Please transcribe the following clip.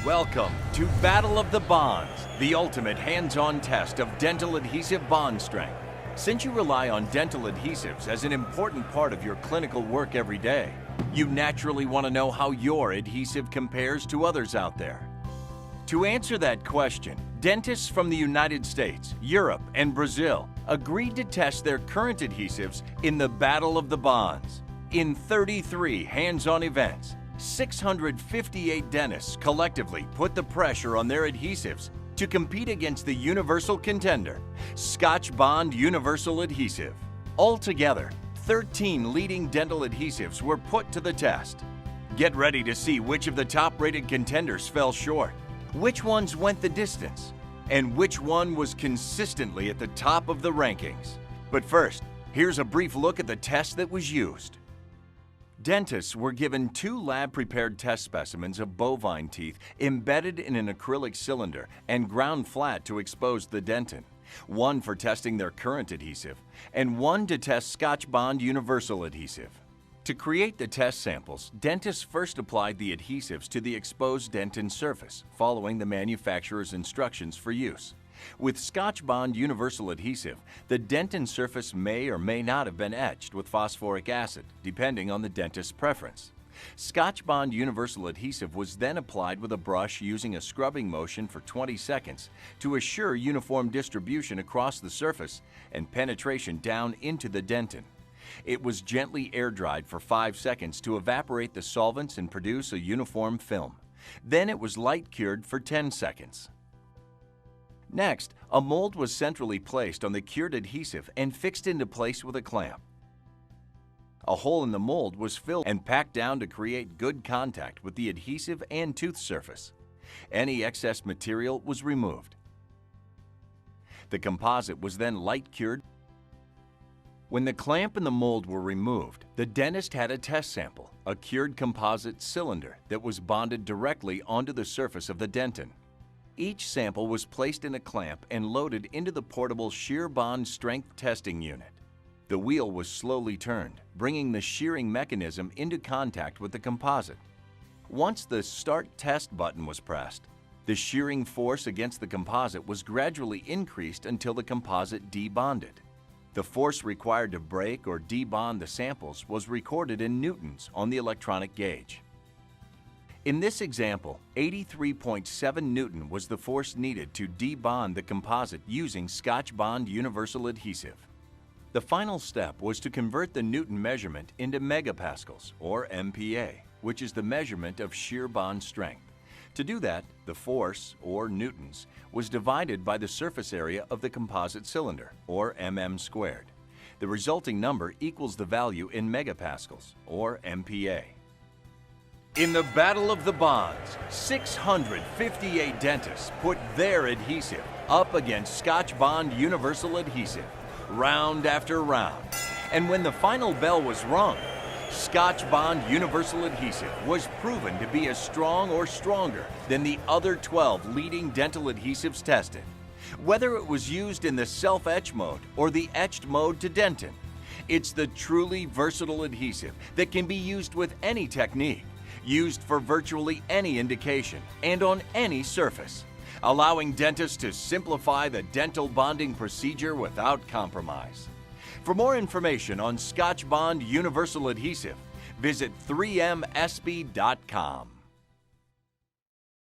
Welcome to Battle of the Bonds, the ultimate hands-on test of dental adhesive bond strength. Since you rely on dental adhesives as an important part of your clinical work every day, you naturally want to know how your adhesive compares to others out there. To answer that question, dentists from the United States, Europe, and Brazil agreed to test their current adhesives in the Battle of the Bonds. In 33 hands-on events, 658 dentists collectively put the pressure on their adhesives to compete against the universal contender, Scotchbond Universal Adhesive. Altogether, 13 leading dental adhesives were put to the test. Get ready to see which of the top-rated contenders fell short, which ones went the distance, and which one was consistently at the top of the rankings. But first, here's a brief look at the test that was used. Dentists were given 2 lab-prepared test specimens of bovine teeth embedded in an acrylic cylinder and ground flat to expose the dentin, one for testing their current adhesive, and one to test Scotchbond Universal Adhesive. To create the test samples, dentists first applied the adhesives to the exposed dentin surface, following the manufacturer's instructions for use. With Scotchbond Universal Adhesive, the dentin surface may or may not have been etched with phosphoric acid, depending on the dentist's preference. Scotchbond Universal Adhesive was then applied with a brush using a scrubbing motion for 20 seconds to assure uniform distribution across the surface and penetration down into the dentin. It was gently air-dried for 5 seconds to evaporate the solvents and produce a uniform film. Then it was light-cured for 10 seconds. Next, a mold was centrally placed on the cured adhesive and fixed into place with a clamp. A hole in the mold was filled and packed down to create good contact with the adhesive and tooth surface. Any excess material was removed. The composite was then light cured. When the clamp and the mold were removed, the dentist had a test sample, a cured composite cylinder that was bonded directly onto the surface of the dentin. Each sample was placed in a clamp and loaded into the portable shear bond strength testing unit. The wheel was slowly turned, bringing the shearing mechanism into contact with the composite. Once the Start Test button was pressed, the shearing force against the composite was gradually increased until the composite debonded. The force required to break or debond the samples was recorded in newtons on the electronic gauge. In this example, 83.7 Newton was the force needed to debond the composite using Scotchbond Universal Adhesive. The final step was to convert the Newton measurement into megapascals, or MPa, which is the measurement of shear bond strength. To do that, the force, or newtons, was divided by the surface area of the composite cylinder, or mm squared. The resulting number equals the value in megapascals, or MPa. In the Battle of the Bonds, 658 dentists put their adhesive up against Scotchbond Universal Adhesive, round after round. And when the final bell was rung, Scotchbond Universal Adhesive was proven to be as strong or stronger than the other 12 leading dental adhesives tested. Whether it was used in the self-etch mode or the etched mode to dentin, it's the truly versatile adhesive that can be used with any technique, used for virtually any indication and on any surface, allowing dentists to simplify the dental bonding procedure without compromise. For more information on Scotchbond Universal Adhesive, visit 3msb.com.